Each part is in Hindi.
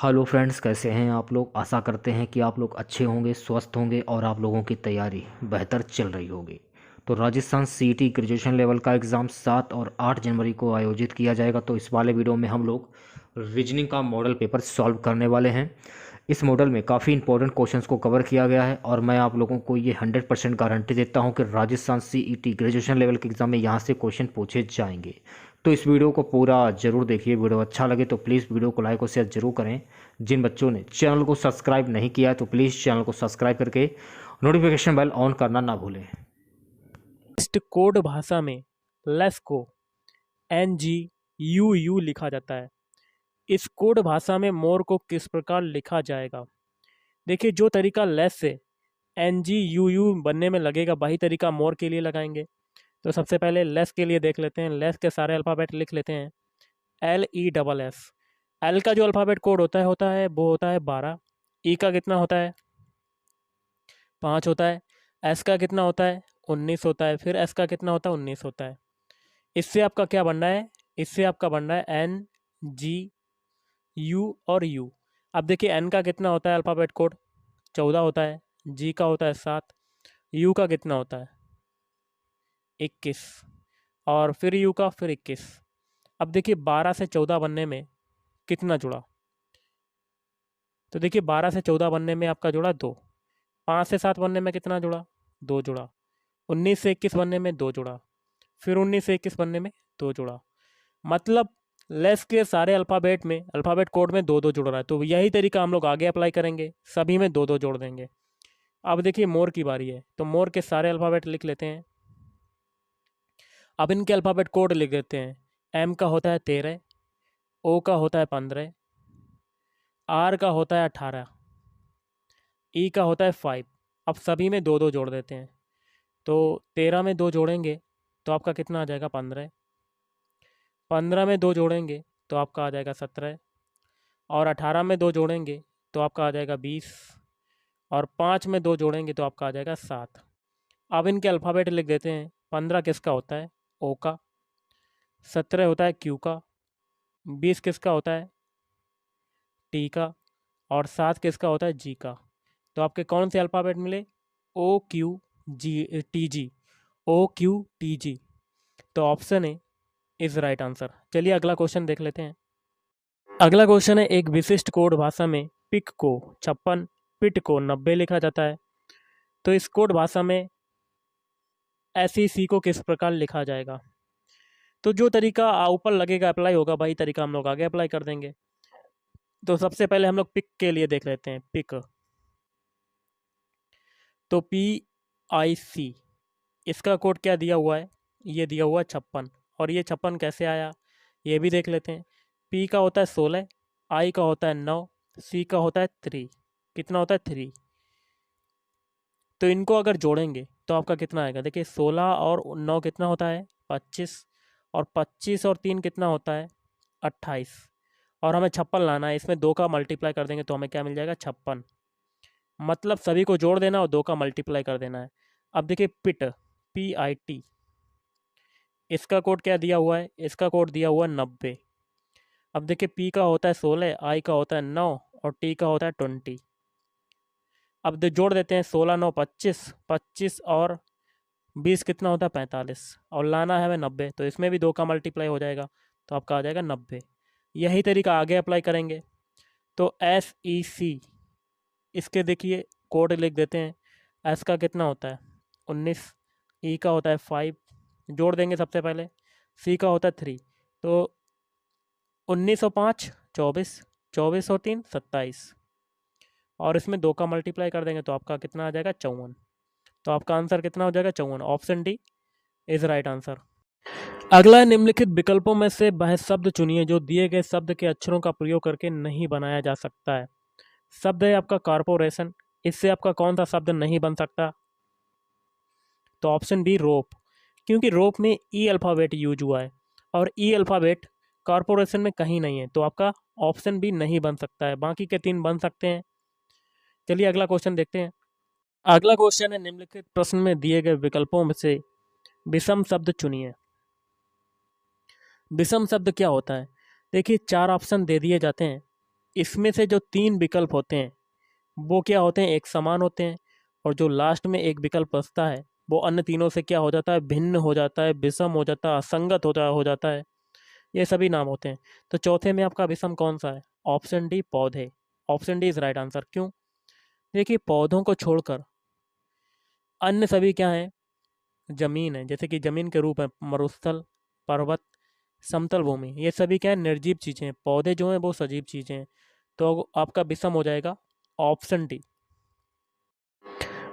हेलो फ्रेंड्स, कैसे हैं आप लोग। आशा करते हैं कि आप लोग अच्छे होंगे, स्वस्थ होंगे और आप लोगों की तैयारी बेहतर चल रही होगी। तो राजस्थान सीईटी ग्रेजुएशन लेवल का एग्ज़ाम 7 और 8 जनवरी को आयोजित किया जाएगा। तो इस वाले वीडियो में हम लोग रीजनिंग का मॉडल पेपर सॉल्व करने वाले हैं। इस मॉडल में काफ़ी इंपॉर्टेंट क्वेश्चंस को कवर किया गया है और मैं आप लोगों को ये 100% गारंटी देता हूँ कि राजस्थान सीईटी ग्रेजुएशन लेवल के एग्ज़ाम में यहाँ से क्वेश्चन पूछे जाएंगे। तो इस वीडियो को पूरा जरूर देखिए। वीडियो अच्छा लगे तो प्लीज़ वीडियो को लाइक और शेयर जरूर करें। जिन बच्चों ने चैनल को सब्सक्राइब नहीं किया है तो प्लीज़ चैनल को सब्सक्राइब करके नोटिफिकेशन बेल ऑन करना ना भूलें। टेक्स्ट कोड भाषा में लेस को NGUU लिखा जाता है। इस कोड भाषा में मोर को किस प्रकार लिखा जाएगा? देखिए, जो तरीका लेस से NGUU बनने में लगेगा वही तरीका मोर के लिए लगाएंगे। तो सबसे पहले लेस के लिए देख लेते हैं। लेस के सारे अल्फ़ाबेट लिख लेते हैं। LESS। एल का जो अल्फ़ाबेट कोड होता है वो होता है 12। ई का कितना होता है? 5 होता है। एस का कितना होता है? 19 होता है। फिर एस का कितना होता है? 19 होता है। इससे आपका क्या बनना है? इससे आपका बनना है NGU और U। अब देखिए, N का कितना होता है अल्फ़ाबेट कोड? 14 होता है। G का होता है 7। U का कितना होता है? 21। और फिर U का फिर 21। अब देखिए, 12 से 14 बनने में कितना जुड़ा? तो देखिए, 12 से 14 बनने में आपका जुड़ा 2। 5 से 7 बनने में कितना जुड़ा? 2 जुड़ा। 19 से 21 बनने में 2 जुड़ा। फिर 19 से 21 बनने में 2 जुड़ा। मतलब लेस के सारे अल्फ़ाबेट कोड में 2-2 जुड़ रहा है। तो यही तरीका हम लोग आगे अप्लाई करेंगे, सभी में 2-2 जोड़ देंगे। अब देखिए, मोर की बारी है, तो मोर के सारे अल्फ़ाबेट लिख लेते हैं। अब इनके अल्फ़ाबेट कोड लिख देते हैं। M का होता है 13, O का होता है 15, R का होता है 18, E का होता है 5। अब सभी में 2-2 जोड़ देते हैं। तो 13 में 2 जोड़ेंगे तो आपका कितना आ जाएगा? 15। 15 में 2 जोड़ेंगे तो आपका आ जाएगा 17। और 18 में 2 जोड़ेंगे तो आपका आ जाएगा 20। और 5 में 2 जोड़ेंगे तो आपका आ जाएगा 7। अब इनके अल्फ़ाबेट लिख देते हैं। 15 किसका होता है? ओ का। 17 होता है क्यू का। 20 किसका होता है? टी का। और 7 किसका होता है? जी का। तो आपके कौन से अल्फ़ाबेट मिले? OQG TG। OQTG। तो option A is right answer. चलिए अगला क्वेश्चन देख लेते हैं। अगला क्वेश्चन है, एक विशिष्ट कोड भाषा में पिक को 56, पिट को 90 लिखा जाता है। तो इस कोड भाषा में SEC को किस प्रकार लिखा जाएगा? तो जो तरीका ऊपर लगेगा अप्लाई होगा वही तरीका हम लोग आगे अप्लाई कर देंगे। तो सबसे पहले हम लोग पिक के लिए देख लेते हैं। पिक, तो PIC, इसका कोड क्या दिया हुआ है? ये दिया हुआ है 56। और ये 56 कैसे आया ये भी देख लेते हैं। P का होता है 16, I का होता है 9, C का होता है 3। कितना होता है? 3। तो इनको अगर जोड़ेंगे तो आपका कितना आएगा? देखिए, 16 और 9 कितना होता है? 25। और 25 और 3 कितना होता है? 28। और हमें 56 लाना है। इसमें 2 का मल्टीप्लाई कर देंगे तो हमें क्या मिल जाएगा? 56। मतलब सभी को जोड़ देना और 2 का मल्टीप्लाई कर देना है। अब देखिए, पिट, PIT, इसका कोड क्या दिया हुआ है? इसका कोड दिया हुआ है 90। अब देखिए, P का होता है 16, I का होता है 9 और T का होता है 20। अब जोड़ देते हैं। 16 9 25, 25 और 20 कितना होता है? 45। और लाना है हमें 90, तो इसमें भी 2 का मल्टीप्लाई हो जाएगा तो आपका आ जाएगा 90। यही तरीका आगे अप्लाई करेंगे। तो SEC, इसके देखिए कोड लिख देते हैं। एस का कितना होता है? 19। ई का होता है 5, जोड़ देंगे सबसे पहले। सी का होता है 3। तो 19 और 5 24, 24 और 3 27। और इसमें 2 का मल्टीप्लाई कर देंगे तो आपका कितना आ जाएगा? 54। तो आपका आंसर कितना हो जाएगा? 54। Option D is right answer. अगला, निम्नलिखित विकल्पों में से वह शब्द चुनिए जो दिए गए शब्द के अक्षरों का प्रयोग करके नहीं बनाया जा सकता है। शब्द है आपका कारपोरेशन। इससे आपका कौन सा शब्द नहीं बन सकता? तो ऑप्शन बी रोप, क्योंकि रोप में ई अल्फ़ाबेट यूज हुआ है और ई अल्फ़ाबेट कारपोरेशन में कहीं नहीं है। तो आपका ऑप्शन बी नहीं बन सकता है। बाकी के 3 बन सकते हैं। चलिए अगला क्वेश्चन देखते हैं। अगला क्वेश्चन है, निम्नलिखित प्रश्न में दिए गए विकल्पों में से विषम शब्द चुनिए। विषम शब्द क्या होता है? देखिए, 4 ऑप्शन दे दिए जाते हैं। इसमें से जो 3 विकल्प होते हैं वो क्या होते हैं, एक समान होते हैं, और जो लास्ट में एक विकल्प बचता है वो अन्य तीनों से क्या हो जाता है, भिन्न हो जाता है, विषम हो जाता है, असंगत हो जाता है। ये सभी नाम होते हैं। तो चौथे में आपका विषम कौन सा है? ऑप्शन डी, पौधे। Option D is right answer. क्यों? देखिए, पौधों को छोड़कर अन्य सभी क्या है, जमीन है, जैसे कि जमीन के रूप है मरुस्थल, पर्वत, समतल भूमि, ये सभी क्या है, निर्जीव चीजें हैं। पौधे जो हैं वो सजीव चीजें हैं। तो आपका विषम हो जाएगा ऑप्शन डी।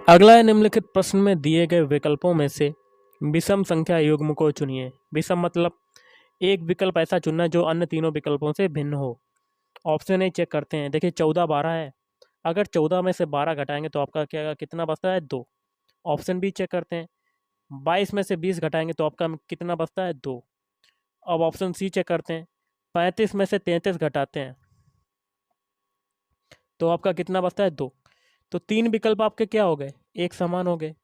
अगला है, निम्नलिखित प्रश्न में दिए गए विकल्पों में से विषम संख्या युग्म को चुनिए। विषम मतलब एक विकल्प ऐसा चुनना है जो अन्य तीनों विकल्पों से भिन्न हो। ऑप्शन ए चेक करते हैं। देखिए 14 12 है, अगर 14 में से 12 घटाएंगे तो आपका क्या कितना बचता है, 2। ऑप्शन बी चेक करते हैं। 22 में से 20 घटाएंगे तो आपका कितना बचता है, 2। अब ऑप्शन सी चेक करते हैं। 35 में से 33 घटाते हैं तो आपका कितना बचता है, 2। तो 3 विकल्प आपके क्या हो गए, एक समान हो गए।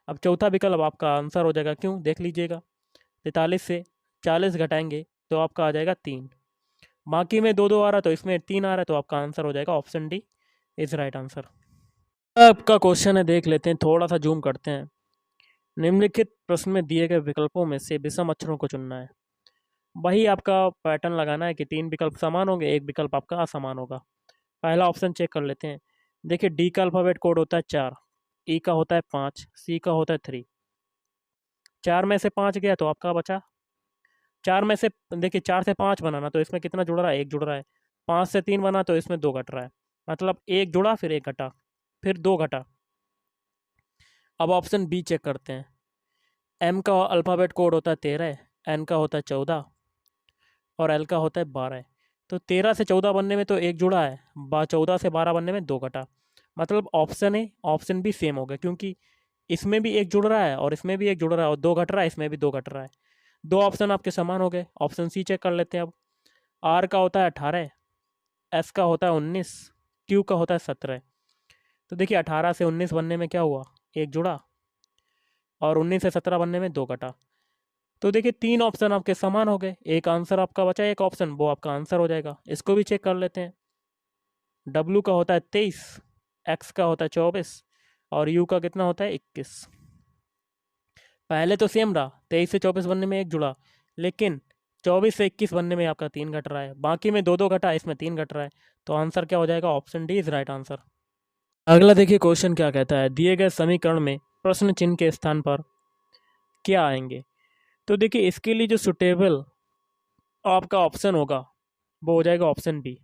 अब चौथा विकल्प आपका आंसर हो जाएगा। क्यों? देख लीजिएगा, 43 से 40 घटाएंगे तो आपका आ जाएगा 3। बाकी में 2 2 आ रहा है तो इसमें 3 आ रहा है, तो आपका आंसर हो जाएगा option D is right answer. आपका क्वेश्चन है, देख लेते हैं, थोड़ा सा जूम करते हैं। निम्नलिखित प्रश्न में दिए गए विकल्पों में से विषम अक्षरों को चुनना है। वही आपका पैटर्न लगाना है कि 3 विकल्प समान होंगे, एक विकल्प आपका असमान होगा। पहला ऑप्शन चेक कर लेते हैं। देखिए डी का अल्फ़ाबेट कोड होता है 4, ई का होता है 5, सी का होता है 3। 4 में से 5 गया तो आपका बचा 4 में से, देखिए 4 से 5 बनाना तो इसमें कितना जुड़ रहा है, 1 जुड़ रहा है। 5 से 3 बना तो इसमें 2 घट रहा है, मतलब 1 जुड़ा फिर 1 घटा फिर 2 घटा। अब ऑप्शन बी चेक करते हैं। एम का अल्फ़ाबेट कोड होता है 13, एन का होता है 14 और एल का होता है 12। तो 13 से 14 बनने में तो 1 जुड़ा है, 14 से 12 बनने में 2 घटा। मतलब option A option B same हो गया, क्योंकि इसमें भी 1 जुड़ रहा है और इसमें भी 1 जुड़ रहा है और 2 घट रहा है, इसमें भी 2 घट रहा है। 2 ऑप्शन आपके समान हो गए। ऑप्शन सी चेक कर लेते हैं अब। आर का होता है 18, एस का होता है 19, क्यू का होता है 17। तो देखिए 18 से 19 बनने में क्या हुआ, 1 जुड़ा, और 19 से 17 बनने में 2 घटा। तो देखिए 3 ऑप्शन आपके समान हो गए, एक आंसर आपका बचा, एक ऑप्शन वो आपका आंसर हो जाएगा। इसको भी चेक कर लेते हैं। डब्ल्यू का होता है 23, एक्स का होता है 24 और यू का कितना होता है, 21। पहले तो सेम रहा, 23 से 24 बनने में 1 जुड़ा, लेकिन 24 से 21 बनने में आपका 3 घट रहा है, बाकी में 2 2 घटा, इसमें 3 घट रहा है। तो आंसर क्या हो जाएगा, option D is right answer. अगला देखिए क्वेश्चन क्या कहता है, दिए गए समीकरण में प्रश्न चिन्ह के स्थान पर क्या आएंगे। तो देखिए इसके लिए जो सुटेबल आपका ऑप्शन होगा वो हो जाएगा ऑप्शन बी।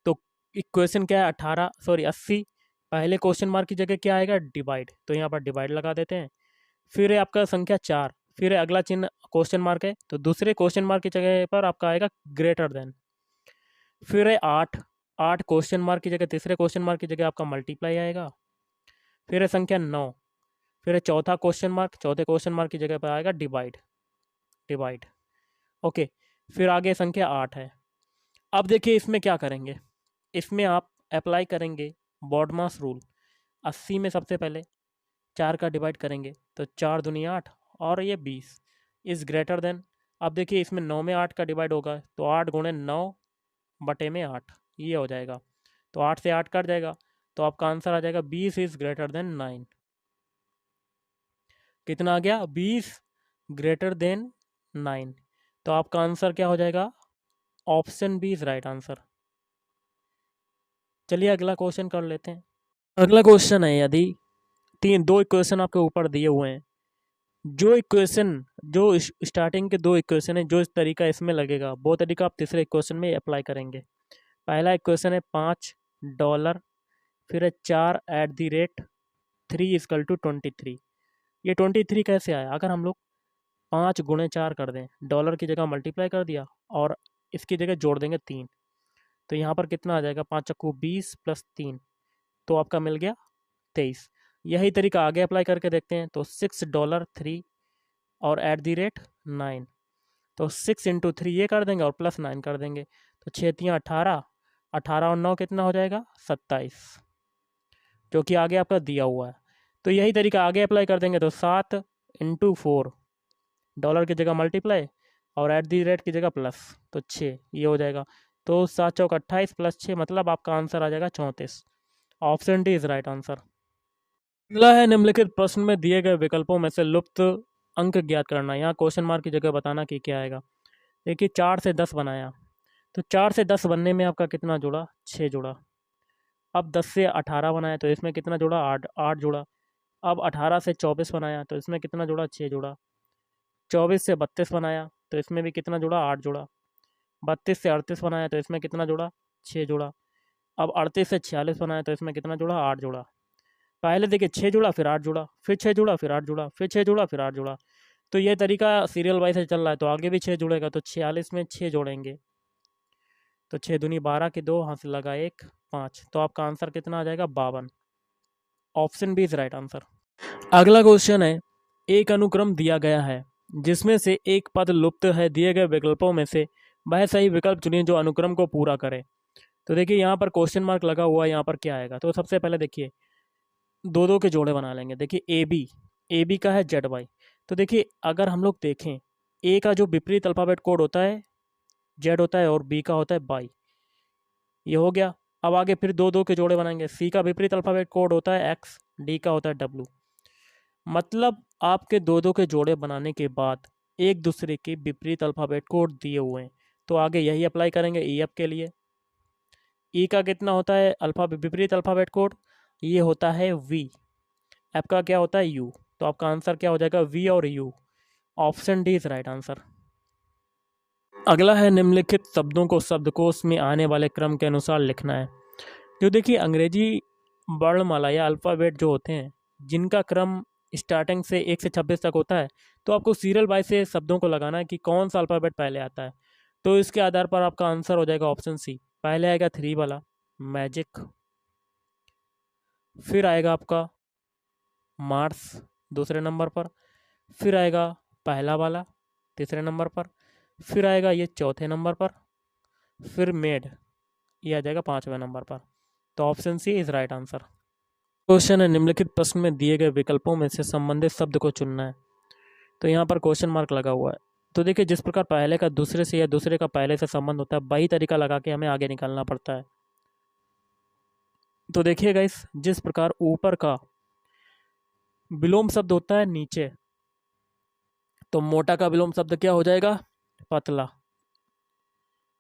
तो इक्वेशन क्या है, 80, पहले क्वेश्चन मार्क की जगह क्या आएगा, डिवाइड, तो यहाँ पर डिवाइड लगा देते हैं। फिर है आपका संख्या 4, फिर है अगला चिन्ह क्वेश्चन मार्क है, तो दूसरे क्वेश्चन मार्क की जगह पर आपका आएगा ग्रेटर देन। फिर है 8, 8 क्वेश्चन मार्क की जगह, तीसरे क्वेश्चन मार्क की जगह आपका मल्टीप्लाई आएगा। फिर है संख्या 9, फिर है चौथा क्वेश्चन मार्क, चौथे क्वेश्चन मार्क की जगह पर आएगा डिवाइड, डिवाइड। ओके, फिर आगे संख्या 8 है। अब देखिए इसमें क्या करेंगे, इसमें आप अप्लाई करेंगे बॉडमास रूल। 80 में सबसे पहले 4 का डिवाइड करेंगे तो 4 दूनी 8 और ये 20 इज़ ग्रेटर देन। अब देखिए इसमें 9 में 8 का डिवाइड होगा तो 8 गुणे 9 बटे में 8, ये हो जाएगा। तो 8 से 8 कट जाएगा तो आपका आंसर आ जाएगा 20 इज़ ग्रेटर देन 9। कितना आ गया, 20 ग्रेटर देन 9। तो आपका आंसर क्या हो जाएगा, option B is right answer. चलिए अगला क्वेश्चन कर लेते हैं। अगला क्वेश्चन है, यदि दो इक्वेशन आपके ऊपर दिए हुए हैं, जो इक्वेशन, जो स्टार्टिंग के 2 इक्वेशन है, जो इस तरीका इसमें लगेगा वो तरीका आप तीसरे इक्वेशन में अप्लाई करेंगे। पहला इक्वेशन है $5, फिर है 4 @ 3 = 23। ये 23 कैसे आया, अगर हम लोग 5 गुणे 4 कर दें, डॉलर की जगह मल्टीप्लाई कर दिया और इसकी जगह जोड़ देंगे 3, तो यहाँ पर कितना आ जाएगा, 5 × 20 + 3, तो आपका मिल गया 23। यही तरीका आगे अप्लाई करके देखते हैं। तो $6 और @9, तो 6 × 3 ये कर देंगे और +9 कर देंगे, तो 6 × 18, 18 और 9 कितना हो जाएगा, 27, जो कि आगे आपका दिया हुआ है। तो यही तरीका आगे अप्लाई कर देंगे तो 7 × 4, डॉलर की जगह मल्टीप्लाई और @ की जगह प्लस, तो 6, ये हो जाएगा। तो 7 चौक 28 प्लस 6 मतलब आपका आंसर आ जाएगा 34। Option D is right answer. अगला है निम्नलिखित प्रश्न में दिए गए विकल्पों में से लुप्त अंक ज्ञात करना। यहाँ क्वेश्चन मार्क की जगह बताना कि क्या आएगा। देखिए 4 से 10 बनाया, तो 4 से 10 बनने में आपका कितना जुड़ा, 6 जुड़ा। अब 10 से 18 बनाया तो इसमें कितना जुड़ा, 8 8 जुड़ा। अब 18 से 24 बनाया तो इसमें कितना जुड़ा, 6 जुड़ा। 24 से 32 बनाया तो इसमें भी कितना जुड़ा, 8 जुड़ा। 32 से 38 बनाया तो इसमें कितना जुड़ा, 6 जुड़ा। अब 38 से 46 बनाया तो इसमें कितना जुड़ा, 8 जुड़ा। पहले देखिए 6 जुड़ा फिर 8 जुड़ा, फिर 6 जुड़ा फिर 8 जुड़ा, फिर 6 जुड़ा फिर 8 जुड़ा। तो ये तरीका सीरियल वाइज से चल रहा है, तो आगे भी 6 जुड़ेगा, तो 46 में 6 जोड़ेंगे तो 6 दूनी 12 के 2 हाथ से लगा 1 5, तो आपका आंसर कितना आ जाएगा, 52। Option B is right answer. अगला क्वेश्चन है, एक अनुक्रम दिया गया है जिसमें से एक पद लुप्त है, दिए गए विकल्पों में से वह सही विकल्प चुनिए जो अनुक्रम को पूरा करे। तो देखिए यहाँ पर क्वेश्चन मार्क लगा हुआ है, यहाँ पर क्या आएगा। तो सबसे पहले देखिए दो दो के जोड़े बना लेंगे। देखिए ए बी का है जेड वाई। तो देखिए अगर हम लोग देखें, ए का जो विपरीत अल्फ़ाबेट कोड होता है जेड होता है और बी का होता है बाई, ये हो गया। अब आगे फिर दो दो के जोड़े बनाएंगे। सी का विपरीत अल्फ़ाबेट कोड होता है एक्स, डी का होता है डब्ल्यू। मतलब आपके दो दो के जोड़े बनाने के बाद एक दूसरे के विपरीत अल्फ़ाबेट कोड दिए हुए हैं, तो आगे यही अप्लाई करेंगे ई एफ के लिए। ई का कितना होता है विपरीत अल्फ़ाबेट कोड, ये होता है वी। एफ का क्या होता है, यू। तो आपका आंसर क्या हो जाएगा, वी और you. Option D is right answer. अगला है निम्नलिखित शब्दों को शब्दकोश में आने वाले क्रम के अनुसार लिखना है। तो देखिए अंग्रेजी वर्णमाला या अल्फ़ाबेट जो होते हैं जिनका क्रम स्टार्टिंग से 1 से 26 तक होता है, तो आपको सीरियल वाइज से शब्दों को लगाना है कि कौन सा अल्फ़ाबेट पहले आता है। तो इसके आधार पर आपका आंसर हो जाएगा ऑप्शन सी। पहले आएगा 3 वाला मैजिक, फिर आएगा आपका मार्स दूसरे नंबर पर, फिर आएगा पहला वाला तीसरे नंबर पर, फिर आएगा ये चौथे नंबर पर, फिर मेड, ये आ जाएगा 5वें नंबर पर। तो option C is right answer. Question है, निम्नलिखित प्रश्न में दिए गए विकल्पों में से संबंधित शब्द को चुनना है। तो यहाँ पर क्वेश्चन मार्क लगा हुआ है। तो देखिए जिस प्रकार पहले का दूसरे से या दूसरे का पहले से संबंध होता है, वही तरीका लगा के हमें आगे निकालना पड़ता है। तो देखिएगा इस जिस प्रकार ऊपर का विलोम शब्द होता है नीचे, तो मोटा का विलोम शब्द क्या हो जाएगा, पतला।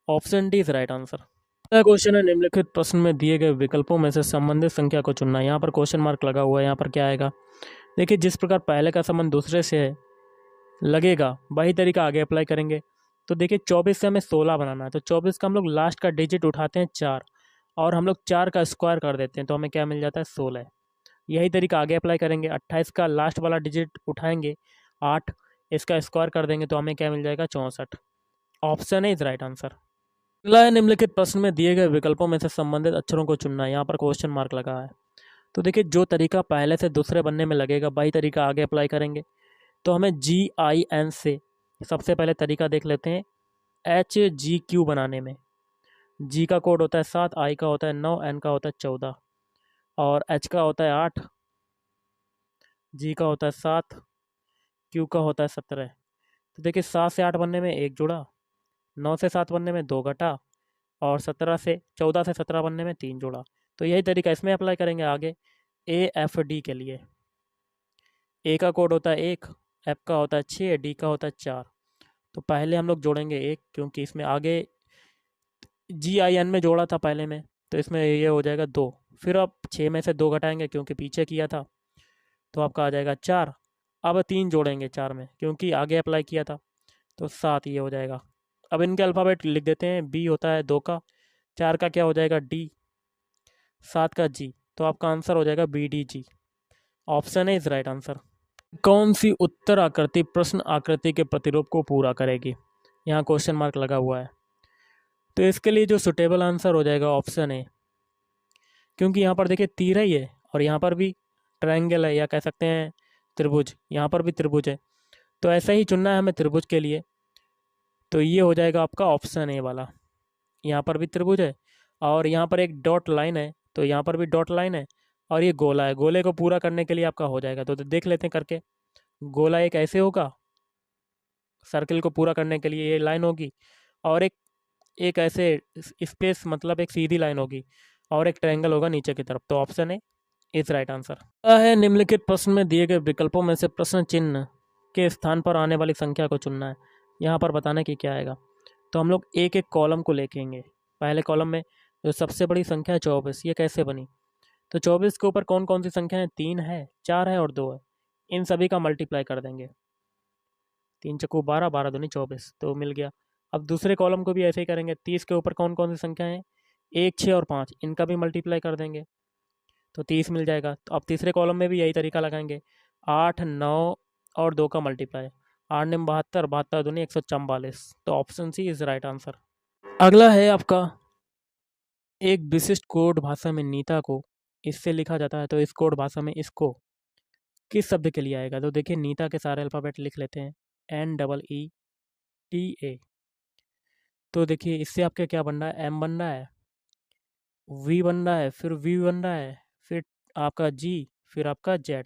Option D is right answer. अगला क्वेश्चन है, निम्नलिखित प्रश्न में दिए गए विकल्पों में से संबंधित संख्या को चुनना है। यहाँ पर क्वेश्चन मार्क लगा हुआ है, यहाँ पर क्या आएगा। देखिए जिस प्रकार पहले का संबंध दूसरे से है लगेगा, वही तरीका आगे अप्लाई करेंगे। तो देखिए 24 से हमें 16 बनाना है, तो 24 का हम लोग लास्ट का डिजिट उठाते हैं 4 और हम लोग 4 का स्क्वायर कर देते हैं, तो हमें क्या मिल जाता है, 16। यही तरीका आगे अप्लाई करेंगे। 28 का लास्ट वाला डिजिट उठाएंगे 8, इसका स्क्वायर कर देंगे तो हमें क्या मिल जाएगा, 64। Option A is right answer. अगला है, निम्नलिखित प्रश्न में दिए गए विकल्पों में से संबंधित अक्षरों को चुनना है। यहाँ पर क्वेश्चन मार्क लगा है। तो देखिए जो तरीका पहले से दूसरे बनने में लगेगा वही तरीका आगे अप्लाई करेंगे। तो हमें GIN से सबसे पहले तरीका देख लेते हैं HGQ बनाने में। जी का कोड होता है 7, आई का होता है 9, एन का होता है 14 और एच का होता है 8, जी का होता है 7, क्यू का होता है 17। तो देखिए 7 से 8 बनने में 1 जुड़ा, 9 से 7 बनने में 2 घटा और 14 से 17 बनने में 3 जोड़ा। तो यही तरीका इसमें अप्लाई करेंगे आगे AFD के लिए। ए का कोड होता है 1, एफ का होता है 6, डी का होता है 4। तो पहले हम लोग जोड़ेंगे 1 क्योंकि इसमें आगे GIN में जोड़ा था पहले में, तो इसमें ये हो जाएगा 2। फिर आप 6 में से 2 घटाएंगे क्योंकि पीछे किया था, तो आपका आ जाएगा 4। अब 3 जोड़ेंगे 4 में क्योंकि आगे अप्लाई किया था, तो 7 ये हो जाएगा। अब इनके अल्फ़ाबेट लिख देते हैं। बी होता है 2 का, 4 का क्या हो जाएगा, डी, 7 का जी। तो आपका आंसर हो जाएगा BDG। ऑप्शन है इज राइट आंसर। कौन सी उत्तर आकृति प्रश्न आकृति के प्रतिरूप को पूरा करेगी। यहाँ क्वेश्चन मार्क लगा हुआ है। तो इसके लिए जो सुटेबल आंसर हो जाएगा ऑप्शन ए, क्योंकि यहाँ पर देखिए तीर ही है और यहाँ पर भी ट्रायंगल है या कह सकते हैं त्रिभुज, यहाँ पर भी त्रिभुज है, तो ऐसा ही चुनना है हमें त्रिभुज के लिए। तो ये हो जाएगा आपका ऑप्शन ए वाला। यहाँ पर भी त्रिभुज है और यहाँ पर एक डॉट लाइन है, तो यहाँ पर भी डॉट लाइन है और ये गोला है। गोले को पूरा करने के लिए आपका हो जाएगा। तो देख लेते हैं करके। गोला एक ऐसे होगा, सर्किल को पूरा करने के लिए ये लाइन होगी और एक एक ऐसे स्पेस मतलब एक सीधी लाइन होगी और एक ट्रायंगल होगा नीचे की तरफ। तो option A is right answer है। निम्नलिखित प्रश्न में दिए गए विकल्पों में से प्रश्न चिन्ह के स्थान पर आने वाली संख्या को चुनना है। यहाँ पर बताने की क्या आएगा। तो हम लोग एक एक कॉलम को लिखेंगे। पहले कॉलम में जो सबसे बड़ी संख्या है 24, ये कैसे बनी। तो 24 के ऊपर कौन कौन सी संख्या है, 3 है, 4 है और 2 है। इन सभी का मल्टीप्लाई कर देंगे। 3 चक्कू 12, 12 दूनी 24, तो मिल गया। अब दूसरे कॉलम को भी ऐसे ही करेंगे। 30 के ऊपर कौन कौन सी संख्या है, 1, 6 और 5, इनका भी मल्टीप्लाई कर देंगे तो 30 मिल जाएगा। तो अब तीसरे कॉलम में भी यही तरीका लगाएंगे। 8, 9 और 2 का मल्टीप्लाई। 8 9 72, 72 दूनी 144। तो option C is right answer. अगला है आपका, एक विशिष्ट कोड भाषा में नीता को इससे लिखा जाता है। तो इस कोड भाषा में इसको किस शब्द के लिए आएगा। तो देखिए नीता के सारे अल्फ़ाबेट लिख लेते हैं, NEETA। तो देखिए इससे आपका क्या बन रहा है, M बन रहा है, V बन रहा है, फिर V बन रहा है, फिर आपका G, फिर आपका Z।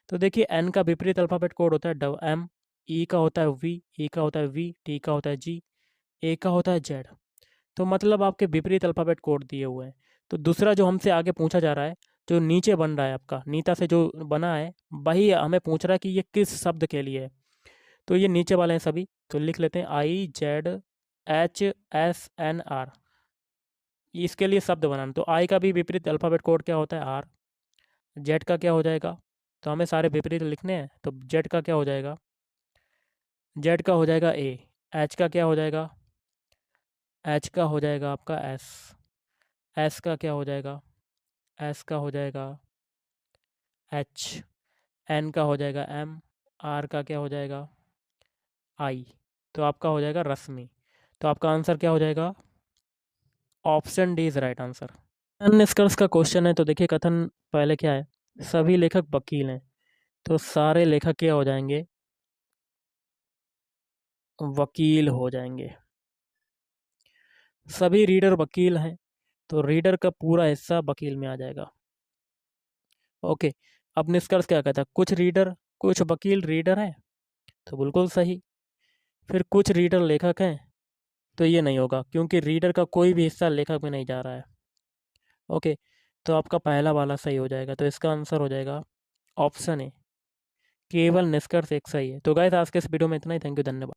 तो देखिए N का विपरीत अल्फ़ाबेट कोड होता है M, E का होता है V, E का होता है V, T का होता है G, A का होता है Z। तो मतलब आपके विपरीत अल्फ़ाबेट कोड दिए हुए हैं। तो दूसरा जो हमसे आगे पूछा जा रहा है, जो नीचे बन रहा है आपका नीता से जो बना है, वही हमें पूछ रहा है कि ये किस शब्द के लिए है। तो ये नीचे वाले हैं सभी, तो लिख लेते हैं IZHSNR। इसके लिए शब्द बनाना। तो आई का भी विपरीत अल्फ़ाबेट कोड क्या होता है, R। जेड का क्या हो जाएगा, तो हमें सारे विपरीत लिखने हैं। तो जेड का क्या हो जाएगा, जेड का हो जाएगा A। एच का क्या हो जाएगा, एच का हो जाएगा आपका S। एस का क्या हो जाएगा, एस का हो जाएगा H। एन का हो जाएगा M। आर का क्या हो जाएगा, I। तो आपका हो जाएगा रश्मि। तो आपका आंसर क्या हो जाएगा, option D is right answer. निष्कर्ष का क्वेश्चन है। तो देखिए कथन पहले क्या है, सभी लेखक वकील हैं। तो सारे लेखक क्या हो जाएंगे, वकील हो जाएंगे। सभी रीडर वकील हैं, तो रीडर का पूरा हिस्सा वकील में आ जाएगा। ओके, अब निष्कर्ष क्या कहता है, कुछ रीडर कुछ वकील रीडर हैं, तो बिल्कुल सही। फिर कुछ रीडर लेखक हैं, तो ये नहीं होगा क्योंकि रीडर का कोई भी हिस्सा लेखक में नहीं जा रहा है। ओके, तो आपका पहला वाला सही हो जाएगा। तो इसका आंसर हो जाएगा ऑप्शन ए, केवल निष्कर्ष एक सही है। तो गाइस आज के इस वीडियो में इतना ही। थैंक यू, धन्यवाद।